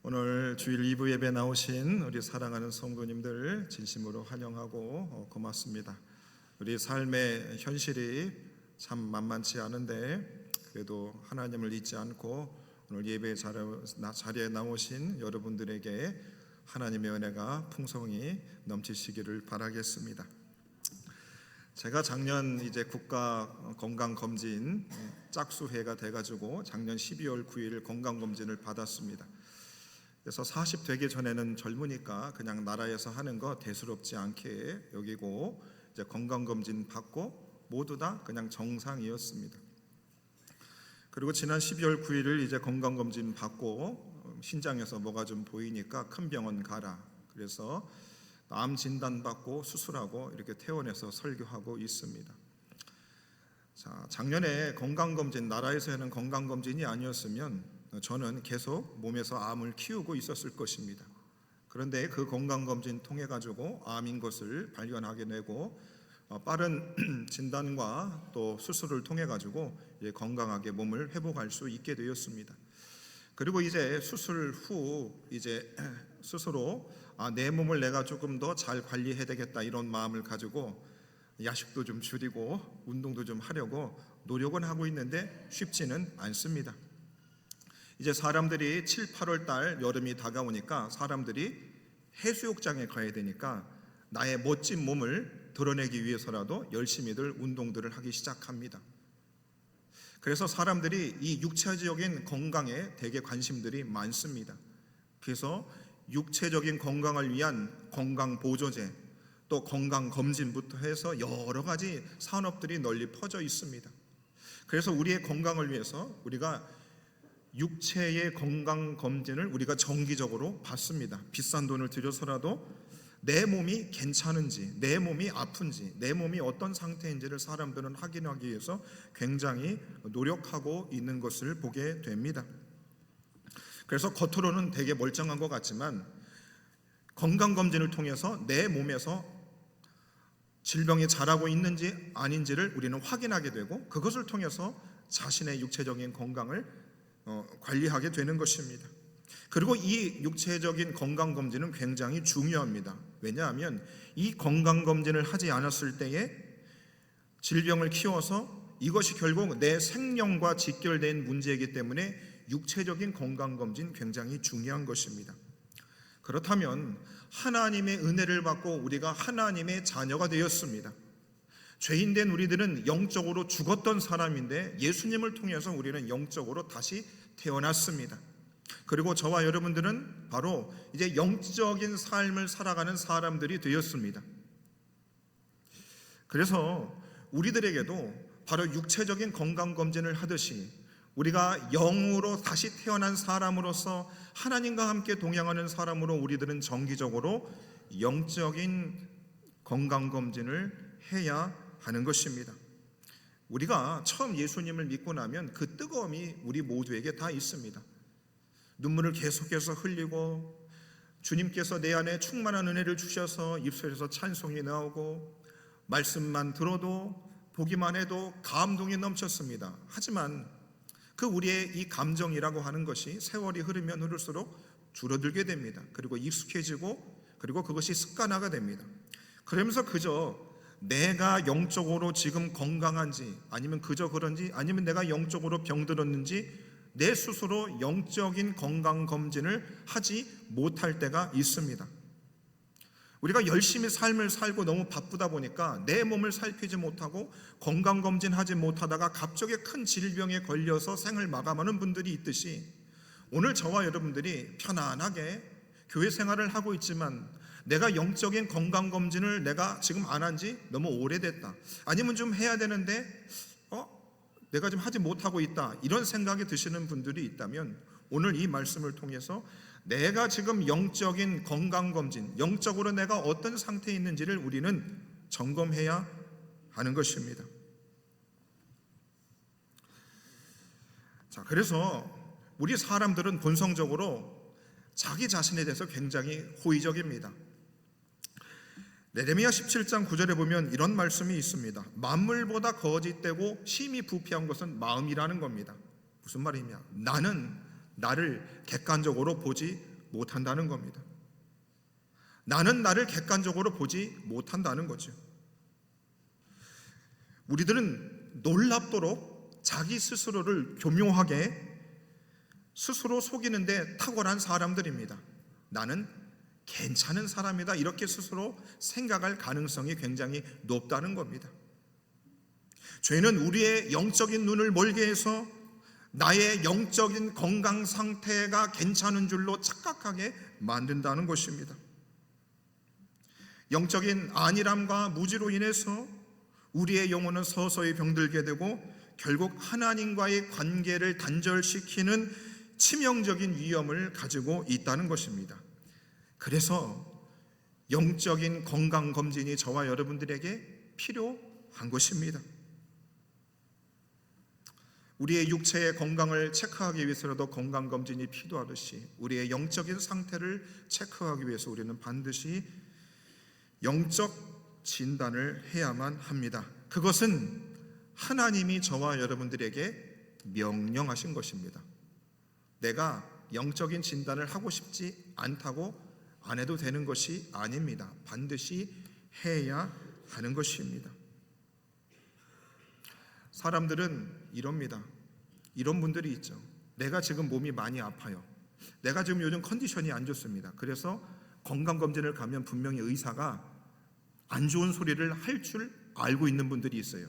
오늘 주일 2부 예배 나오신 우리 사랑하는 성도님들 진심으로 환영하고 고맙습니다. 우리 삶의 현실이 참 만만치 않은데 그래도 하나님을 잊지 않고 오늘 예배 자리에 나오신 여러분들에게 하나님의 은혜가 풍성히 넘치시기를 바라겠습니다. 제가 작년 이제 국가 건강검진 짝수회가 돼가지고 작년 12월 9일 건강검진을 받았습니다. 그래서 40 되기 전에는 젊으니까 그냥 나라에서 하는 거 대수롭지 않게 여기고 이제 건강검진 받고 모두 다 그냥 정상이었습니다. 그리고 지난 12월 9일을 이제 건강검진 받고 신장에서 뭐가 좀 보이니까 큰 병원 가라. 그래서 암 진단 받고 수술하고 이렇게 퇴원해서 설교하고 있습니다. 자, 작년에 건강검진 나라에서 하는 건강검진이 아니었으면 저는 계속 몸에서 암을 키우고 있었을 것입니다. 그런데 그 건강검진 통해 가지고 암인 것을 발견하게 되고 빠른 진단과 또 수술을 통해 가지고 건강하게 몸을 회복할 수 있게 되었습니다. 그리고 이제 수술 후 이제 스스로 내 몸을 내가 조금 더 잘 관리해야 되겠다 이런 마음을 가지고 야식도 좀 줄이고 운동도 좀 하려고 노력은 하고 있는데 쉽지는 않습니다. 이제 사람들이 7, 8월 달 여름이 다가오니까 사람들이 해수욕장에 가야 되니까 나의 멋진 몸을 드러내기 위해서라도 열심히들 운동들을 하기 시작합니다. 그래서 사람들이 이 육체적인 건강에 되게 관심들이 많습니다. 그래서 육체적인 건강을 위한 건강보조제 또 건강검진부터 해서 여러 가지 산업들이 널리 퍼져 있습니다. 그래서 우리의 건강을 위해서 우리가 육체의 건강검진을 우리가 정기적으로 받습니다. 비싼 돈을 들여서라도 내 몸이 괜찮은지, 내 몸이 아픈지, 내 몸이 어떤 상태인지를 사람들은 확인하기 위해서 굉장히 노력하고 있는 것을 보게 됩니다. 그래서 겉으로는 되게 멀쩡한 것 같지만 건강검진을 통해서 내 몸에서 질병이 자라고 있는지 아닌지를 우리는 확인하게 되고 그것을 통해서 자신의 육체적인 건강을 관리하게 되는 것입니다. 그리고 이 육체적인 건강검진은 굉장히 중요합니다. 왜냐하면 이 건강검진을 하지 않았을 때에 질병을 키워서 이것이 결국 내 생명과 직결된 문제이기 때문에 육체적인 건강검진 굉장히 중요한 것입니다. 그렇다면 하나님의 은혜를 받고 우리가 하나님의 자녀가 되었습니다. 죄인된 우리들은 영적으로 죽었던 사람인데 예수님을 통해서 우리는 영적으로 다시 태어났습니다. 그리고 저와 여러분들은 바로 이제 영적인 삶을 살아가는 사람들이 되었습니다. 그래서 우리들에게도 바로 육체적인 건강검진을 하듯이 우리가 영으로 다시 태어난 사람으로서 하나님과 함께 동행하는 사람으로 우리들은 정기적으로 영적인 건강검진을 해야 하는 것입니다. 우리가 처음 예수님을 믿고 나면 그 뜨거움이 우리 모두에게 다 있습니다. 눈물을 계속해서 흘리고 주님께서 내 안에 충만한 은혜를 주셔서 입술에서 찬송이 나오고 말씀만 들어도 보기만 해도 감동이 넘쳤습니다. 하지만 그 우리의 이 감정이라고 하는 것이 세월이 흐르면 흐를수록 줄어들게 됩니다. 그리고 익숙해지고 그리고 그것이 습관화가 됩니다. 그러면서 그저 내가 영적으로 지금 건강한지 아니면 그저 그런지 아니면 내가 영적으로 병들었는지 내 스스로 영적인 건강검진을 하지 못할 때가 있습니다. 우리가 열심히 삶을 살고 너무 바쁘다 보니까 내 몸을 살피지 못하고 건강검진하지 못하다가 갑자기 큰 질병에 걸려서 생을 마감하는 분들이 있듯이 오늘 저와 여러분들이 편안하게 교회 생활을 하고 있지만 내가 영적인 건강검진을 내가 지금 안 한 지 너무 오래됐다 아니면 좀 해야 되는데 내가 지금 하지 못하고 있다 이런 생각이 드시는 분들이 있다면 오늘 이 말씀을 통해서 내가 지금 영적인 건강검진 영적으로 내가 어떤 상태에 있는지를 우리는 점검해야 하는 것입니다. 자, 그래서 우리 사람들은 본성적으로 자기 자신에 대해서 굉장히 호의적입니다. 예레미야 17장 9절에 보면 이런 말씀이 있습니다. 만물보다 거짓되고 심히 부패한 것은 마음이라는 겁니다. 무슨 말이냐? 나는 나를 객관적으로 보지 못한다는 겁니다. 나는 나를 객관적으로 보지 못한다는 거죠. 우리들은 놀랍도록 자기 스스로를 교묘하게 스스로 속이는데 탁월한 사람들입니다. 나는 괜찮은 사람이다, 이렇게 스스로 생각할 가능성이 굉장히 높다는 겁니다. 죄는 우리의 영적인 눈을 멀게 해서 나의 영적인 건강 상태가 괜찮은 줄로 착각하게 만든다는 것입니다. 영적인 안일함과 무지로 인해서 우리의 영혼은 서서히 병들게 되고 결국 하나님과의 관계를 단절시키는 치명적인 위험을 가지고 있다는 것입니다. 그래서 영적인 건강검진이 저와 여러분들에게 필요한 것입니다. 우리의 육체의 건강을 체크하기 위해서라도 건강검진이 필요하듯이 우리의 영적인 상태를 체크하기 위해서 우리는 반드시 영적 진단을 해야만 합니다. 그것은 하나님이 저와 여러분들에게 명령하신 것입니다. 내가 영적인 진단을 하고 싶지 않다고 안 해도 되는 것이 아닙니다. 반드시 해야 하는 것입니다. 사람들은 이럽니다. 이런 분들이 있죠. 내가 지금 몸이 많이 아파요. 내가 지금 요즘 컨디션이 안 좋습니다. 그래서 건강검진을 가면 분명히 의사가 안 좋은 소리를 할 줄 알고 있는 분들이 있어요.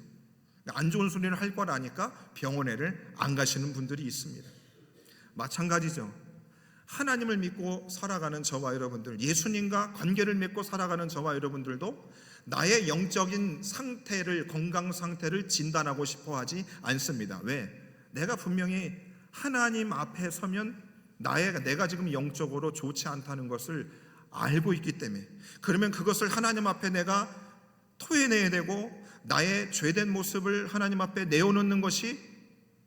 안 좋은 소리를 할 걸 아니까 병원에를 안 가시는 분들이 있습니다. 마찬가지죠. 하나님을 믿고 살아가는 저와 여러분들, 예수님과 관계를 맺고 살아가는 저와 여러분들도 나의 영적인 상태를, 건강 상태를 진단하고 싶어 하지 않습니다. 왜? 내가 분명히 하나님 앞에 서면 내가 지금 영적으로 좋지 않다는 것을 알고 있기 때문에, 그러면 그것을 하나님 앞에 내가 토해내야 되고 나의 죄된 모습을 하나님 앞에 내어놓는 것이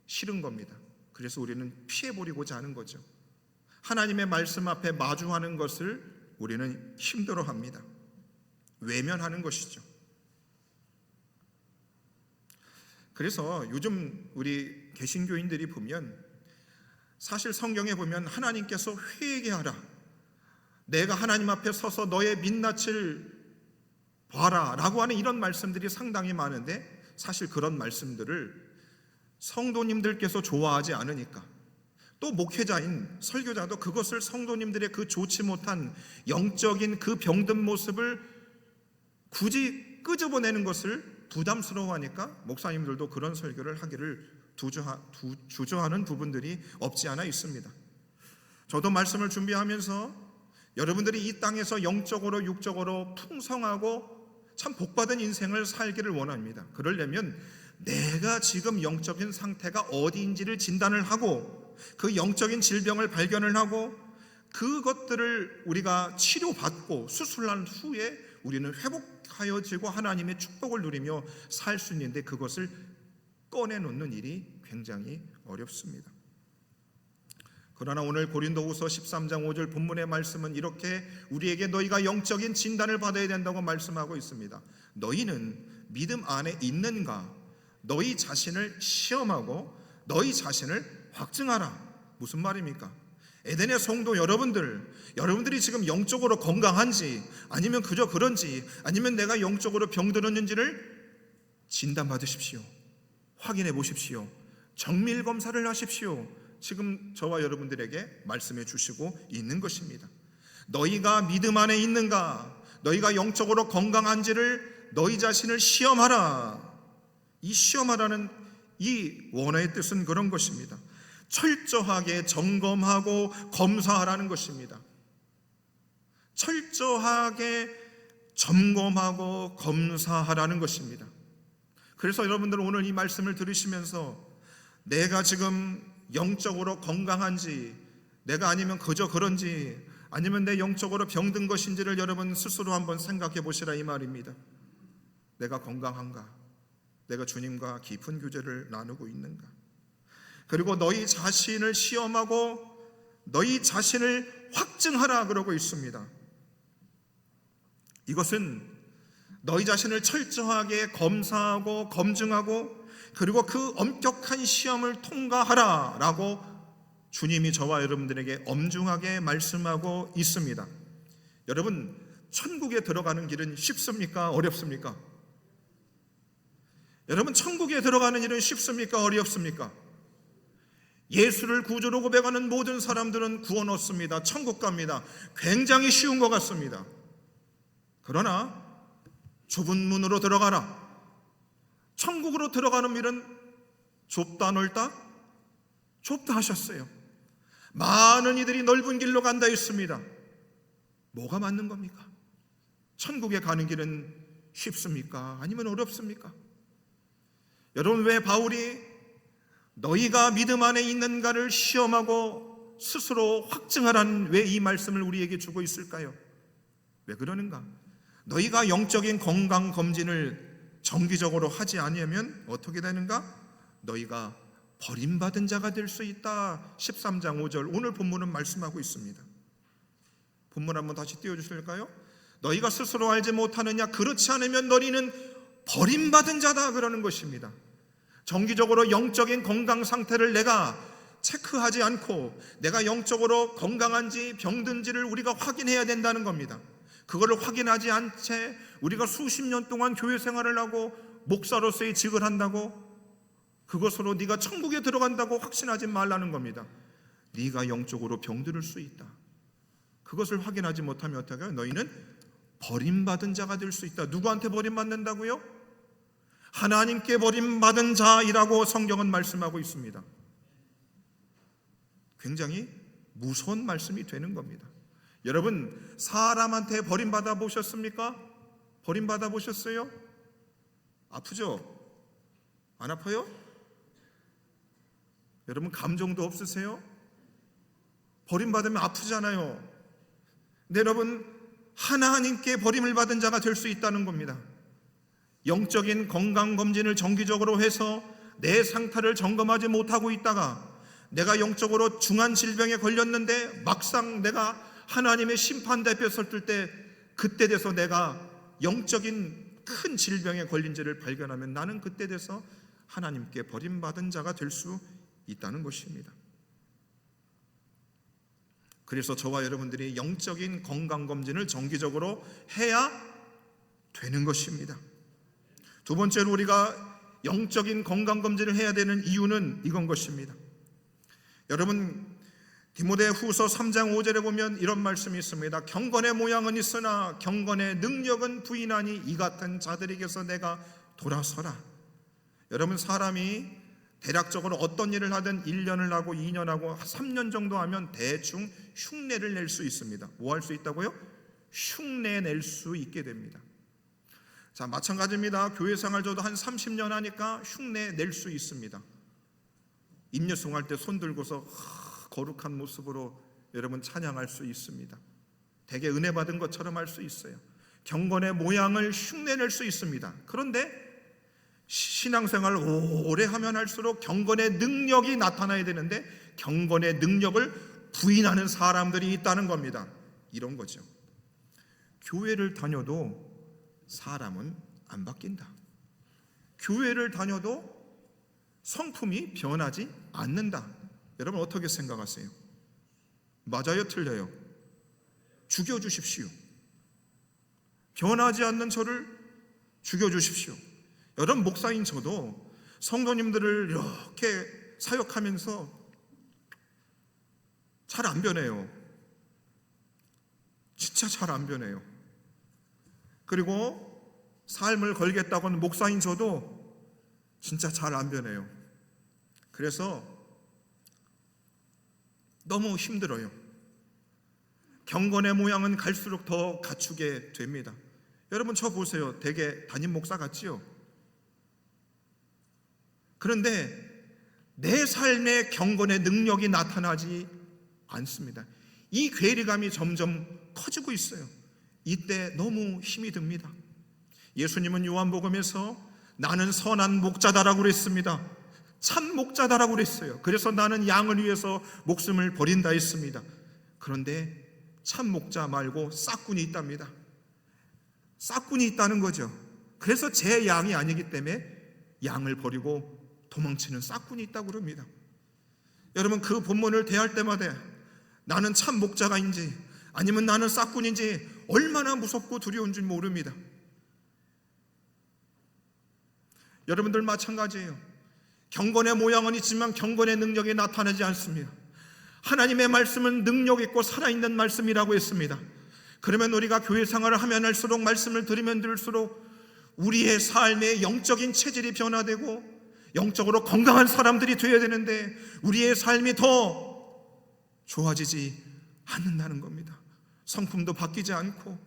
싫은 겁니다. 그래서 우리는 피해버리고자 하는 거죠. 하나님의 말씀 앞에 마주하는 것을 우리는 힘들어합니다. 외면하는 것이죠. 그래서 요즘 우리 개신교인들이 보면, 사실 성경에 보면 하나님께서 회개하라, 내가 하나님 앞에 서서 너의 민낯을 봐라 라고 하는 이런 말씀들이 상당히 많은데, 사실 그런 말씀들을 성도님들께서 좋아하지 않으니까, 또 목회자인 설교자도 그것을 성도님들의 그 좋지 못한 영적인 그 병든 모습을 굳이 끄집어내는 것을 부담스러워하니까 목사님들도 그런 설교를 하기를 주저하는 부분들이 없지 않아 있습니다. 저도 말씀을 준비하면서 여러분들이 이 땅에서 영적으로 육적으로 풍성하고 참 복받은 인생을 살기를 원합니다. 그러려면 내가 지금 영적인 상태가 어디인지를 진단을 하고 그 영적인 질병을 발견을 하고 그것들을 우리가 치료받고 수술한 후에 우리는 회복하여지고 하나님의 축복을 누리며 살 수 있는데, 그것을 꺼내놓는 일이 굉장히 어렵습니다. 그러나 오늘 고린도후서 13장 5절 본문의 말씀은 이렇게 우리에게 너희가 영적인 진단을 받아야 된다고 말씀하고 있습니다. 너희는 믿음 안에 있는가? 너희 자신을 시험하고 너희 자신을 확증하라. 무슨 말입니까? 에덴의 성도 여러분들이 지금 영적으로 건강한지, 아니면 그저 그런지, 아니면 내가 영적으로 병들었는지를 진단받으십시오. 확인해 보십시오. 정밀 검사를 하십시오. 지금 저와 여러분들에게 말씀해 주시고 있는 것입니다. 너희가 믿음 안에 있는가? 너희가 영적으로 건강한지를 너희 자신을 시험하라. 이 시험하라는 이 원어의 뜻은 그런 것입니다. 철저하게 점검하고 검사하라는 것입니다. 철저하게 점검하고 검사하라는 것입니다. 그래서 여러분들 오늘 이 말씀을 들으시면서 내가 지금 영적으로 건강한지, 내가 아니면 그저 그런지, 아니면 내 영적으로 병든 것인지를 여러분 스스로 한번 생각해 보시라 이 말입니다. 내가 건강한가? 내가 주님과 깊은 교제를 나누고 있는가? 그리고 너희 자신을 시험하고 너희 자신을 확증하라 그러고 있습니다. 이것은 너희 자신을 철저하게 검사하고 검증하고 그리고 그 엄격한 시험을 통과하라 라고 주님이 저와 여러분들에게 엄중하게 말씀하고 있습니다. 여러분, 천국에 들어가는 길은 쉽습니까? 어렵습니까? 여러분, 천국에 들어가는 일은 쉽습니까? 어렵습니까? 예수를 구주로 고백하는 모든 사람들은 구원 얻습니다. 천국 갑니다. 굉장히 쉬운 것 같습니다. 그러나 좁은 문으로 들어가라. 천국으로 들어가는 길은 좁다 넓다? 좁다 하셨어요. 많은 이들이 넓은 길로 간다 했습니다. 뭐가 맞는 겁니까? 천국에 가는 길은 쉽습니까? 아니면 어렵습니까? 여러분, 왜 바울이 너희가 믿음 안에 있는가를 시험하고 스스로 확증하라는 왜 이 말씀을 우리에게 주고 있을까요? 왜 그러는가? 너희가 영적인 건강 검진을 정기적으로 하지 아니하면 어떻게 되는가? 너희가 버림받은 자가 될 수 있다. 13장 5절 오늘 본문은 말씀하고 있습니다. 본문 한번 다시 띄워주실까요? 너희가 스스로 알지 못하느냐? 그렇지 않으면 너희는 버림받은 자다 그러는 것입니다. 정기적으로 영적인 건강 상태를 내가 체크하지 않고 내가 영적으로 건강한지 병든지를 우리가 확인해야 된다는 겁니다. 그거를 확인하지 않은 채 우리가 수십 년 동안 교회 생활을 하고 목사로서의 직을 한다고 그것으로 네가 천국에 들어간다고 확신하지 말라는 겁니다. 네가 영적으로 병들을 수 있다. 그것을 확인하지 못하면 어떻게 해요? 너희는 버림받은 자가 될 수 있다. 누구한테 버림받는다고요? 하나님께 버림받은 자이라고 성경은 말씀하고 있습니다. 굉장히 무서운 말씀이 되는 겁니다. 여러분, 사람한테 버림받아 보셨습니까? 버림받아 보셨어요? 아프죠? 안 아파요? 여러분, 감정도 없으세요? 버림받으면 아프잖아요. 근데 여러분, 하나님께 버림을 받은 자가 될 수 있다는 겁니다. 영적인 건강검진을 정기적으로 해서 내 상태를 점검하지 못하고 있다가 내가 영적으로 중한 질병에 걸렸는데 막상 내가 하나님의 심판 앞에 섰을 때 그때 돼서 내가 영적인 큰 질병에 걸린지를 발견하면 나는 그때 돼서 하나님께 버림받은 자가 될 수 있다는 것입니다. 그래서 저와 여러분들이 영적인 건강검진을 정기적으로 해야 되는 것입니다. 두 번째로 우리가 영적인 건강검진을 해야 되는 이유는 이건 것입니다. 여러분, 디모데후서 3장 5절에 보면 이런 말씀이 있습니다. 경건의 모양은 있으나 경건의 능력은 부인하니 이 같은 자들에게서 내가 돌아서라. 여러분, 사람이 대략적으로 어떤 일을 하든 1년을 하고 2년 하고 3년 정도 하면 대충 흉내를 낼 수 있습니다. 뭐 할 수 있다고요? 흉내 낼 수 있게 됩니다. 자, 마찬가지입니다. 교회 생활 저도 한 30년 하니까 흉내 낼 수 있습니다. 임예송 할 때 손 들고서 거룩한 모습으로 여러분 찬양할 수 있습니다. 되게 은혜 받은 것처럼 할 수 있어요. 경건의 모양을 흉내낼 수 있습니다. 그런데 신앙생활 오래 하면 할수록 경건의 능력이 나타나야 되는데 경건의 능력을 부인하는 사람들이 있다는 겁니다. 이런 거죠. 교회를 다녀도 사람은 안 바뀐다. 교회를 다녀도 성품이 변하지 않는다. 여러분, 어떻게 생각하세요? 맞아요? 틀려요? 죽여주십시오. 변하지 않는 저를 죽여주십시오. 여러분, 목사인 저도 성도님들을 이렇게 사역하면서 잘 안 변해요. 진짜 잘 안 변해요. 그리고 삶을 걸겠다고 하는 목사인 저도 진짜 잘 안 변해요. 그래서 너무 힘들어요. 경건의 모양은 갈수록 더 갖추게 됩니다. 여러분, 저 보세요. 되게 담임 목사 같지요? 그런데 내 삶의 경건의 능력이 나타나지 않습니다. 이 괴리감이 점점 커지고 있어요. 이때 너무 힘이 듭니다. 예수님은 요한복음에서 나는 선한 목자다라고 그랬습니다. 참 목자다라고 그랬어요. 그래서 나는 양을 위해서 목숨을 버린다 했습니다. 그런데 참 목자 말고 싹군이 있답니다. 싹군이 있다는 거죠. 그래서 제 양이 아니기 때문에 양을 버리고 도망치는 싹군이 있다고 그럽니다. 여러분, 그 본문을 대할 때마다 나는 참 목자가인지 아니면 나는 싹군인지 얼마나 무섭고 두려운 줄 모릅니다. 여러분들 마찬가지예요. 경건의 모양은 있지만 경건의 능력이 나타나지 않습니다. 하나님의 말씀은 능력 있고 살아있는 말씀이라고 했습니다. 그러면 우리가 교회 생활을 하면 할수록, 말씀을 들으면 들을수록 우리의 삶의 영적인 체질이 변화되고 영적으로 건강한 사람들이 되어야 되는데 우리의 삶이 더 좋아지지 않는다는 겁니다. 성품도 바뀌지 않고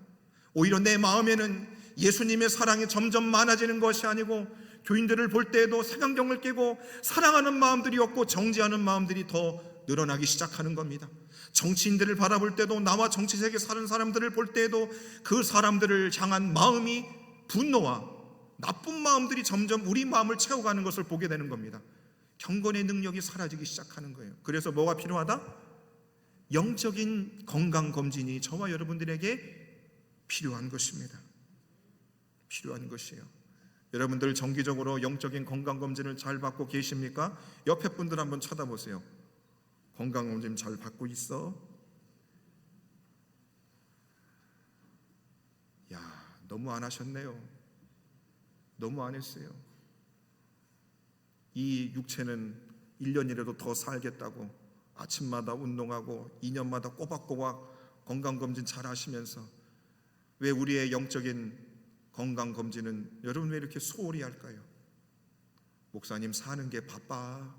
오히려 내 마음에는 예수님의 사랑이 점점 많아지는 것이 아니고 교인들을 볼 때에도 색안경을 끼고 사랑하는 마음들이 없고 정죄하는 마음들이 더 늘어나기 시작하는 겁니다. 정치인들을 바라볼 때도, 나와 정치세계 사는 사람들을 볼 때에도 그 사람들을 향한 마음이 분노와 나쁜 마음들이 점점 우리 마음을 채워가는 것을 보게 되는 겁니다. 경건의 능력이 사라지기 시작하는 거예요. 그래서 뭐가 필요하다? 영적인 건강검진이 저와 여러분들에게 필요한 것입니다. 필요한 것이에요. 여러분들 정기적으로 영적인 건강검진을 잘 받고 계십니까? 옆에 분들 한번 쳐다보세요. 건강검진 잘 받고 있어? 야, 너무 안 하셨네요. 너무 안 했어요. 이 육체는 1년이라도 더 살겠다고 아침마다 운동하고 2년마다 꼬박꼬박 건강검진 잘 하시면서 왜 우리의 영적인 건강검진은 여러분 왜 이렇게 소홀히 할까요? 목사님, 사는 게 바빠.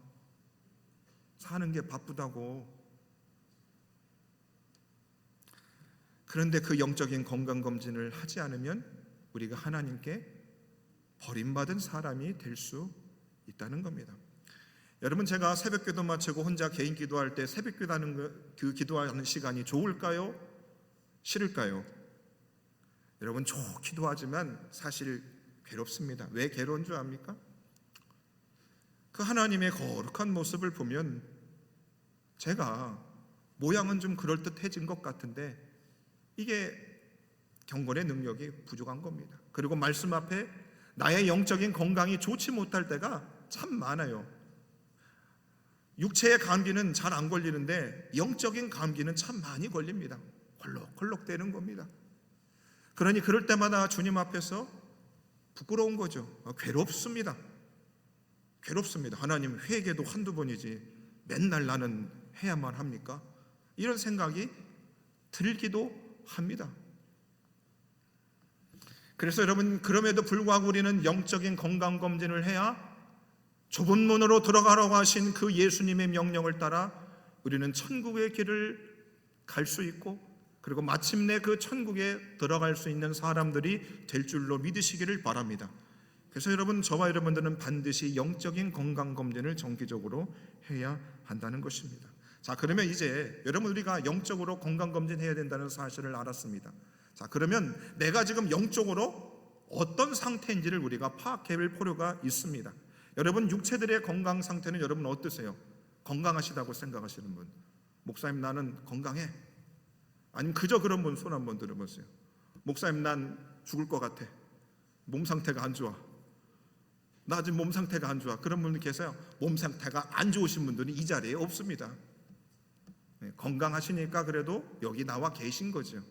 사는 게 바쁘다고. 그런데 그 영적인 건강검진을 하지 않으면 우리가 하나님께 버림받은 사람이 될 수 있다는 겁니다. 여러분, 제가 새벽기도 마치고 혼자 개인 기도할 때 새벽기도하는 그 기도하는 시간이 좋을까요? 싫을까요? 여러분, 좋기도 하지만 사실 괴롭습니다. 왜 괴로운 줄 압니까? 그 하나님의 거룩한 모습을 보면 제가 모양은 좀 그럴듯해진 것 같은데 이게 경건의 능력이 부족한 겁니다. 그리고 말씀 앞에 나의 영적인 건강이 좋지 못할 때가 참 많아요. 육체의 감기는 잘 안 걸리는데 영적인 감기는 참 많이 걸립니다. 콜록콜록대는 겁니다. 그러니 그럴 때마다 주님 앞에서 부끄러운 거죠. 괴롭습니다. 괴롭습니다. 하나님, 회개도 한두 번이지 맨날 나는 해야만 합니까? 이런 생각이 들기도 합니다. 그래서 여러분, 그럼에도 불구하고 우리는 영적인 건강검진을 해야 좁은 문으로 들어가라고 하신 그 예수님의 명령을 따라 우리는 천국의 길을 갈 수 있고, 그리고 마침내 그 천국에 들어갈 수 있는 사람들이 될 줄로 믿으시기를 바랍니다. 그래서 여러분, 저와 여러분들은 반드시 영적인 건강검진을 정기적으로 해야 한다는 것입니다. 자, 그러면 이제 여러분, 우리가 영적으로 건강검진해야 된다는 사실을 알았습니다. 자, 그러면 내가 지금 영적으로 어떤 상태인지를 우리가 파악해 볼 필요가 있습니다. 여러분, 육체들의 건강 상태는 여러분 어떠세요? 건강하시다고 생각하시는 분, 목사님 나는 건강해. 아니면 그저 그런 분 손 한번 들어보세요. 목사님 난 죽을 것 같아. 몸 상태가 안 좋아. 나 지금 몸 상태가 안 좋아. 그런 분들 계세요. 몸 상태가 안 좋으신 분들은 이 자리에 없습니다. 건강하시니까 그래도 여기 나와 계신 거죠.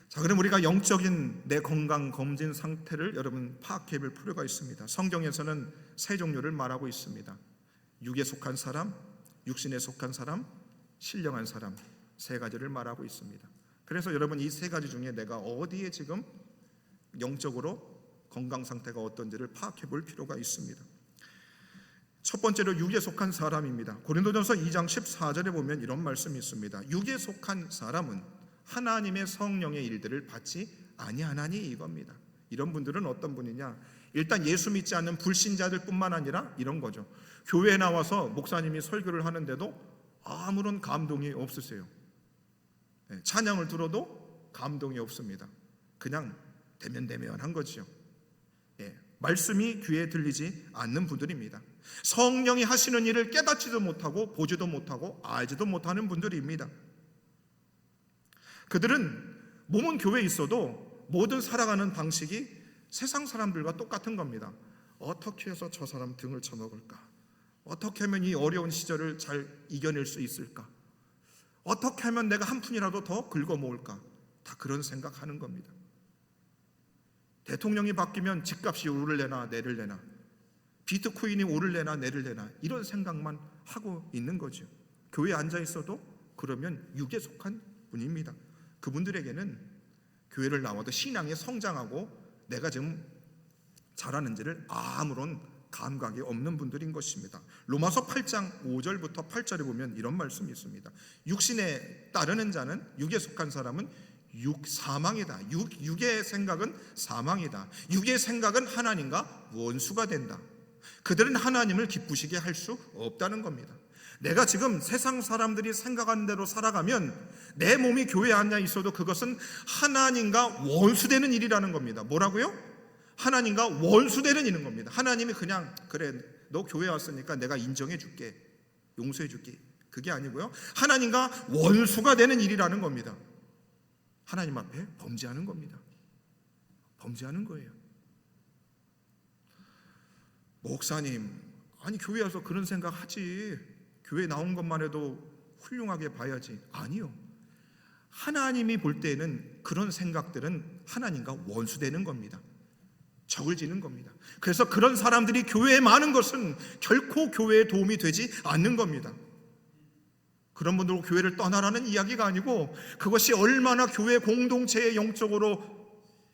자, 그럼 우리가 영적인 내 건강 검진 상태를 여러분 파악해 볼 필요가 있습니다. 성경에서는 세 종류를 말하고 있습니다. 육에 속한 사람, 육신에 속한 사람, 신령한 사람, 세 가지를 말하고 있습니다. 그래서 여러분, 이 세 가지 중에 내가 어디에 지금 영적으로 건강 상태가 어떤지를 파악해 볼 필요가 있습니다. 첫 번째로 육에 속한 사람입니다. 고린도전서 2장 14절에 보면 이런 말씀이 있습니다. 육에 속한 사람은 하나님의 성령의 일들을 받지 아니하나니, 이겁니다. 이런 분들은 어떤 분이냐? 일단 예수 믿지 않는 불신자들 뿐만 아니라 이런 거죠. 교회에 나와서 목사님이 설교를 하는데도 아무런 감동이 없으세요. 찬양을 들어도 감동이 없습니다. 그냥 대면대면한 거죠. 말씀이 귀에 들리지 않는 분들입니다. 성령이 하시는 일을 깨닫지도 못하고 보지도 못하고 알지도 못하는 분들입니다. 그들은 몸은 교회에 있어도 모든 살아가는 방식이 세상 사람들과 똑같은 겁니다. 어떻게 해서 저 사람 등을 쳐먹을까? 어떻게 하면 이 어려운 시절을 잘 이겨낼 수 있을까? 어떻게 하면 내가 한 푼이라도 더 긁어 모을까? 다 그런 생각하는 겁니다. 대통령이 바뀌면 집값이 오를래나 내릴래나, 비트코인이 오를래나 내릴래나, 이런 생각만 하고 있는 거죠. 교회에 앉아 있어도 그러면 육에 속한 분입니다. 그분들에게는 교회를 나와도 신앙에 성장하고 내가 지금 잘하는지를 아무런 감각이 없는 분들인 것입니다. 로마서 8장 5절부터 8절에 보면 이런 말씀이 있습니다. 육신에 따르는 자는, 육에 속한 사람은 사망이다. 육의 생각은 사망이다. 육의 생각은 하나님과 원수가 된다. 그들은 하나님을 기쁘시게 할 수 없다는 겁니다. 내가 지금 세상 사람들이 생각하는 대로 살아가면 내 몸이 교회에 앉아 있어도 그것은 하나님과 원수되는 일이라는 겁니다. 뭐라고요? 하나님과 원수되는 일인 겁니다. 하나님이 그냥 그래 너 교회 왔으니까 내가 인정해 줄게, 용서해 줄게, 그게 아니고요, 하나님과 원수가 되는 일이라는 겁니다. 하나님 앞에 범죄하는 겁니다. 범죄하는 거예요. 목사님, 아니 교회 와서 그런 생각 하지, 교회 나온 것만 해도 훌륭하게 봐야지. 아니요, 하나님이 볼 때에는 그런 생각들은 하나님과 원수되는 겁니다. 적을 지는 겁니다. 그래서 그런 사람들이 교회에 많은 것은 결코 교회에 도움이 되지 않는 겁니다. 그런 분들로 교회를 떠나라는 이야기가 아니고, 그것이 얼마나 교회 공동체의 영적으로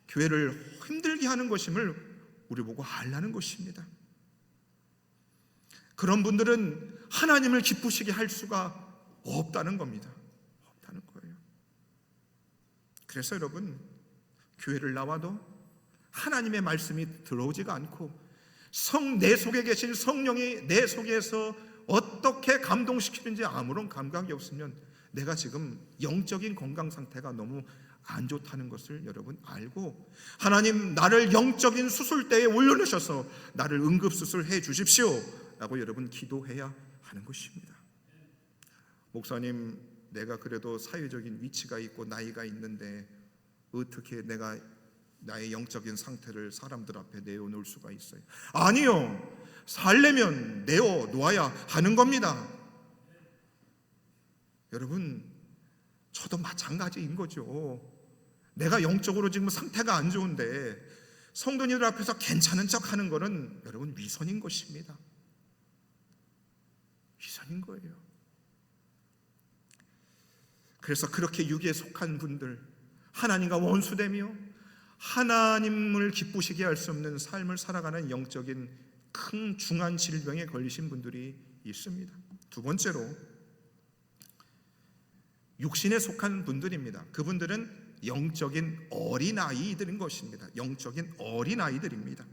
교회를 힘들게 하는 것임을 우리 보고 알라는 것입니다. 그런 분들은 하나님을 기쁘시게 할 수가 없다는 겁니다. 없다는 거예요. 그래서 여러분, 교회를 나와도 하나님의 말씀이 들어오지가 않고 내 속에 계신 성령이 내 속에서 어떻게 감동시키는지 아무런 감각이 없으면 내가 지금 영적인 건강 상태가 너무 안 좋다는 것을 여러분 알고, 하나님 나를 영적인 수술대에 올려놓으셔서 나를 응급수술해 주십시오 라고 여러분 기도해야 하는 것입니다. 목사님, 내가 그래도 사회적인 위치가 있고 나이가 있는데 어떻게 내가 나의 영적인 상태를 사람들 앞에 내어놓을 수가 있어요? 아니요, 살려면 내어놓아야 하는 겁니다. 여러분, 저도 마찬가지인 거죠. 내가 영적으로 지금 상태가 안 좋은데 성도님들 앞에서 괜찮은 척 하는 거는 여러분 위선인 것입니다. 위선인 거예요. 그래서 그렇게 육에 속한 분들, 하나님과 원수되며 하나님을 기쁘시게 할 수 없는 삶을 살아가는 영적인 큰 중한 질병에 걸리신 분들이 있습니다. 두 번째로 육신에 속한 분들입니다. 그분들은 영적인 어린아이들인 것입니다. 영적인 어린아이들입니다.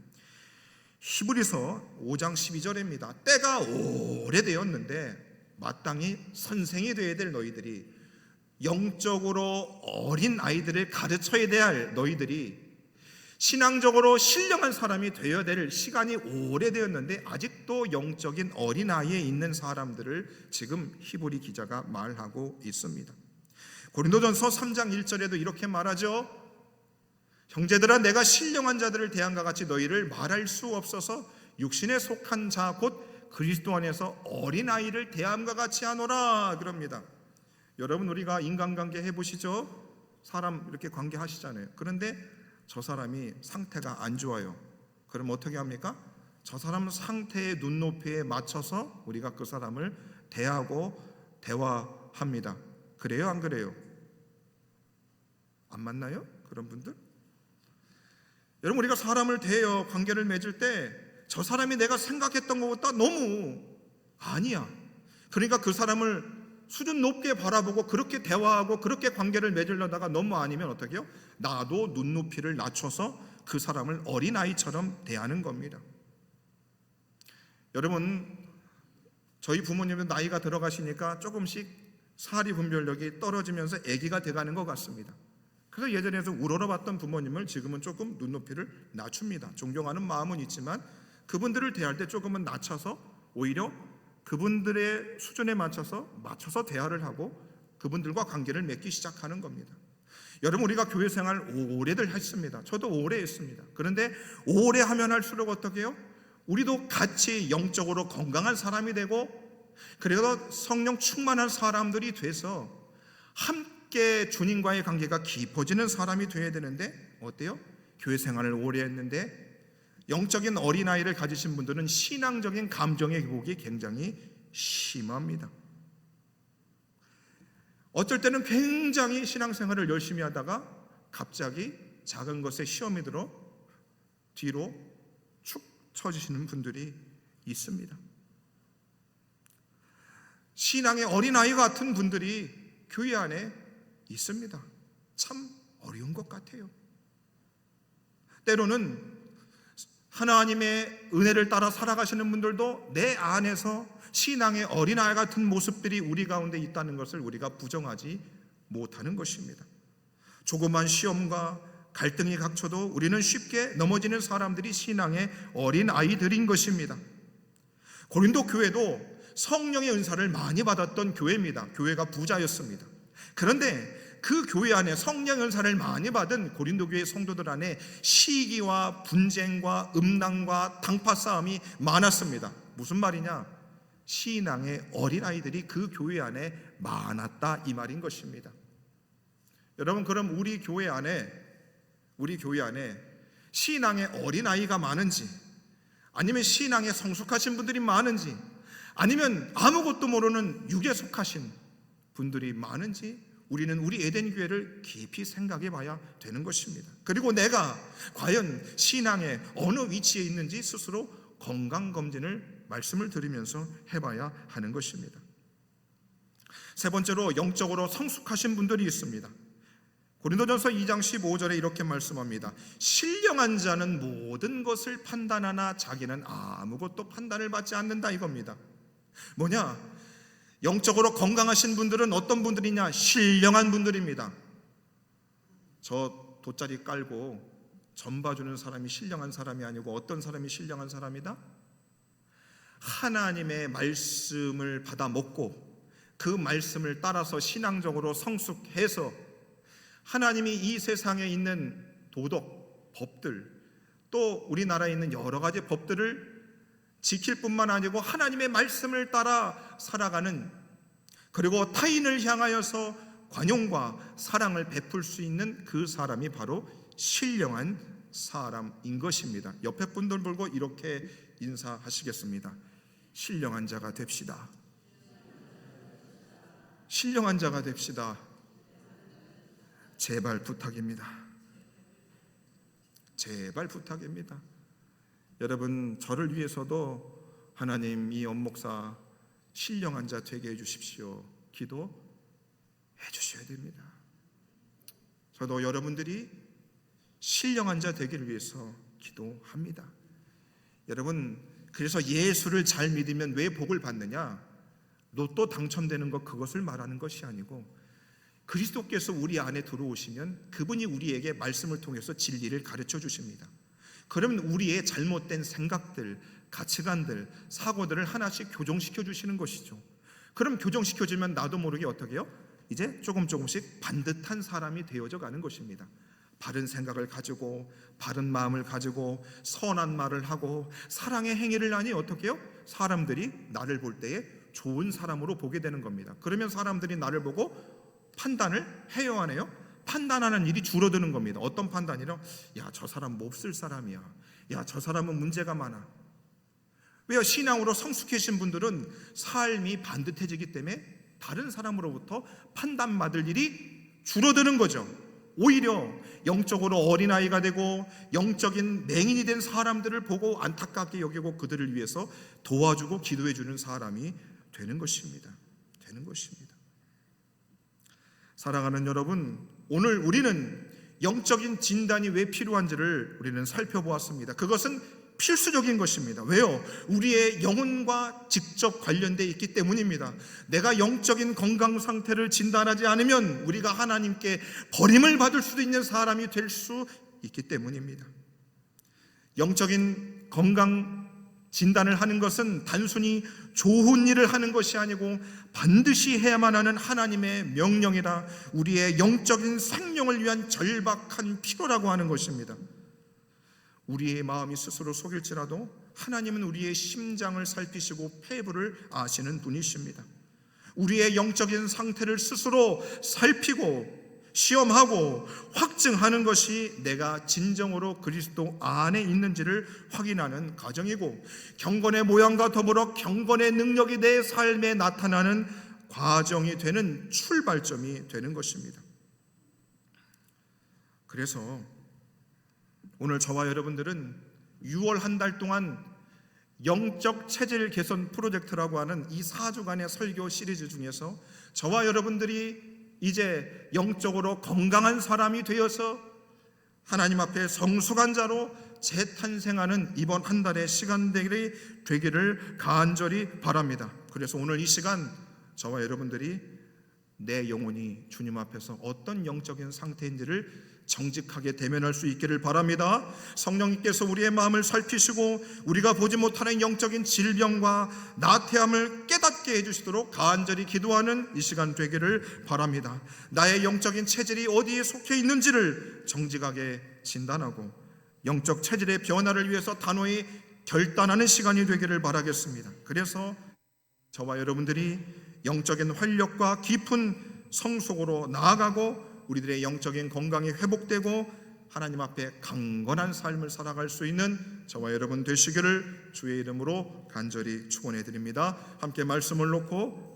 히브리서 5장 12절입니다. 때가 오래되었는데 마땅히 선생이 되어야 될 너희들이, 영적으로 어린 아이들을 가르쳐야 할 너희들이 신앙적으로 신령한 사람이 되어야 될 시간이 오래되었는데 아직도 영적인 어린아이에 있는 사람들을 지금 히브리 기자가 말하고 있습니다. 고린도전서 3장 1절에도 이렇게 말하죠. 형제들아, 내가 신령한 자들을 대함과 같이 너희를 말할 수 없어서 육신에 속한 자 곧 그리스도 안에서 어린아이를 대함과 같이 하노라 그럽니다. 여러분, 우리가 인간관계 해보시죠. 사람 이렇게 관계하시잖아요. 그런데 저 사람이 상태가 안 좋아요. 그럼 어떻게 합니까? 저 사람 상태의 눈높이에 맞춰서 우리가 그 사람을 대하고 대화합니다. 그래요, 안 그래요? 안 맞나요? 그런 분들? 여러분, 우리가 사람을 대해요, 관계를 맺을 때 저 사람이 내가 생각했던 것보다 너무 아니야. 그러니까 그 사람을 수준 높게 바라보고 그렇게 대화하고 그렇게 관계를 맺으려다가 너무 아니면 어떻게 해요? 나도 눈높이를 낮춰서 그 사람을 어린아이처럼 대하는 겁니다. 여러분, 저희 부모님은 나이가 들어가시니까 조금씩 사리 분별력이 떨어지면서 아기가 돼가는 것 같습니다. 그래서 예전에도 우러러봤던 부모님을 지금은 조금 눈높이를 낮춥니다. 존경하는 마음은 있지만 그분들을 대할 때 조금은 낮춰서 오히려 그분들의 수준에 맞춰서 대화를 하고 그분들과 관계를 맺기 시작하는 겁니다. 여러분, 우리가 교회 생활 오래들 했습니다. 저도 오래 했습니다. 그런데 오래 하면 할수록 어떻게 해요? 우리도 같이 영적으로 건강한 사람이 되고, 그래서 성령 충만한 사람들이 돼서 함께 주님과의 관계가 깊어지는 사람이 되어야 되는데, 어때요? 교회 생활을 오래 했는데 영적인 어린아이를 가지신 분들은 신앙적인 감정의 왜곡이 굉장히 심합니다. 어쩔 때는 굉장히 신앙생활을 열심히 하다가 갑자기 작은 것에 시험이 들어 뒤로 축 처지시는 분들이 있습니다. 신앙의 어린아이 같은 분들이 교회 안에 있습니다. 참 어려운 것 같아요. 때로는 하나님의 은혜를 따라 살아가시는 분들도 내 안에서 신앙의 어린아이 같은 모습들이 우리 가운데 있다는 것을 우리가 부정하지 못하는 것입니다. 조그만 시험과 갈등이 닥쳐도 우리는 쉽게 넘어지는 사람들이 신앙의 어린아이들인 것입니다. 고린도 교회도 성령의 은사를 많이 받았던 교회입니다. 교회가 부자였습니다. 그런데 그 교회 안에 성령 은사를 많이 받은 고린도 교회 성도들 안에 시기와 분쟁과 음란과 당파 싸움이 많았습니다. 무슨 말이냐? 신앙의 어린아이들이 그 교회 안에 많았다, 이 말인 것입니다. 여러분, 그럼 우리 교회 안에 신앙의 어린아이가 많은지, 아니면 신앙에 성숙하신 분들이 많은지, 아니면 아무것도 모르는 육에 속하신 분들이 많은지, 우리는 우리 에덴 교회를 깊이 생각해 봐야 되는 것입니다. 그리고 내가 과연 신앙의 어느 위치에 있는지 스스로 건강검진을 말씀을 드리면서 해봐야 하는 것입니다. 세 번째로 영적으로 성숙하신 분들이 있습니다. 고린도전서 2장 15절에 이렇게 말씀합니다. 신령한 자는 모든 것을 판단하나 자기는 아무것도 판단을 받지 않는다, 이겁니다. 뭐냐? 영적으로 건강하신 분들은 어떤 분들이냐? 신령한 분들입니다. 저 돗자리 깔고 전 봐주는 사람이 신령한 사람이 아니고 어떤 사람이 신령한 사람이다? 하나님의 말씀을 받아 먹고 그 말씀을 따라서 신앙적으로 성숙해서 하나님이 이 세상에 있는 도덕, 법들, 또 우리나라에 있는 여러 가지 법들을 지킬 뿐만 아니고 하나님의 말씀을 따라 살아가는, 그리고 타인을 향하여서 관용과 사랑을 베풀 수 있는 그 사람이 바로 신령한 사람인 것입니다. 옆에 분들 보고 이렇게 인사하시겠습니다. 신령한 자가 됩시다. 신령한 자가 됩시다. 제발 부탁입니다. 제발 부탁입니다. 여러분, 저를 위해서도 하나님 이 엄목사 신령한 자 되게 해주십시오. 기도해 주셔야 됩니다. 저도 여러분들이 신령한 자 되기를 위해서 기도합니다. 여러분, 그래서 예수를 잘 믿으면 왜 복을 받느냐? 로또 당첨되는 것, 그것을 말하는 것이 아니고 그리스도께서 우리 안에 들어오시면 그분이 우리에게 말씀을 통해서 진리를 가르쳐 주십니다. 그러면 우리의 잘못된 생각들, 가치관들, 사고들을 하나씩 교정시켜 주시는 것이죠. 그럼 교정시켜 주면 나도 모르게 어떻게 해요? 이제 조금씩 반듯한 사람이 되어져 가는 것입니다. 바른 생각을 가지고 바른 마음을 가지고 선한 말을 하고 사랑의 행위를 하니 어떻게 해요? 사람들이 나를 볼 때에 좋은 사람으로 보게 되는 겁니다. 그러면 사람들이 나를 보고 판단을 해요, 안 해요? 판단하는 일이 줄어드는 겁니다. 어떤 판단이요? 야, 저 사람 몹쓸 사람이야. 야, 저 사람은 문제가 많아. 왜요? 신앙으로 성숙해진 분들은 삶이 반듯해지기 때문에 다른 사람으로부터 판단받을 일이 줄어드는 거죠. 오히려 영적으로 어린아이가 되고 영적인 맹인이 된 사람들을 보고 안타깝게 여기고 그들을 위해서 도와주고 기도해 주는 사람이 되는 것입니다. 되는 것입니다. 사랑하는 여러분, 오늘 우리는 영적인 진단이 왜 필요한지를 우리는 살펴보았습니다. 그것은 필수적인 것입니다. 왜요? 우리의 영혼과 직접 관련되어 있기 때문입니다. 내가 영적인 건강 상태를 진단하지 않으면 우리가 하나님께 버림을 받을 수도 있는 사람이 될 수 있기 때문입니다. 영적인 건강 진단을 하는 것은 단순히 좋은 일을 하는 것이 아니고 반드시 해야만 하는 하나님의 명령이라 우리의 영적인 생명을 위한 절박한 필요라고 하는 것입니다. 우리의 마음이 스스로 속일지라도 하나님은 우리의 심장을 살피시고 폐부를 아시는 분이십니다. 우리의 영적인 상태를 스스로 살피고 시험하고 확증하는 것이 내가 진정으로 그리스도 안에 있는지를 확인하는 과정이고, 경건의 모양과 더불어 경건의 능력이 내 삶에 나타나는 과정이 되는 출발점이 되는 것입니다. 그래서 오늘 저와 여러분들은 6월 한 달 동안 영적 체질 개선 프로젝트라고 하는 이 4주간의 설교 시리즈 중에서 저와 여러분들이 이제 영적으로 건강한 사람이 되어서 하나님 앞에 성숙한 자로 재탄생하는 이번 한 달의 시간들이 되기를 간절히 바랍니다. 그래서 오늘 이 시간 저와 여러분들이 내 영혼이 주님 앞에서 어떤 영적인 상태인지를 정직하게 대면할 수 있기를 바랍니다. 성령님께서 우리의 마음을 살피시고 우리가 보지 못하는 영적인 질병과 나태함을 깨닫게 해주시도록 간절히 기도하는 이 시간 되기를 바랍니다. 나의 영적인 체질이 어디에 속해 있는지를 정직하게 진단하고 영적 체질의 변화를 위해서 단호히 결단하는 시간이 되기를 바라겠습니다. 그래서 저와 여러분들이 영적인 활력과 깊은 성숙으로 나아가고 우리들의 영적인 건강이 회복되고 하나님 앞에 강건한 삶을 살아갈 수 있는 저와 여러분 되시기를 주의 이름으로 간절히 축원해 드립니다. 함께 말씀을 놓고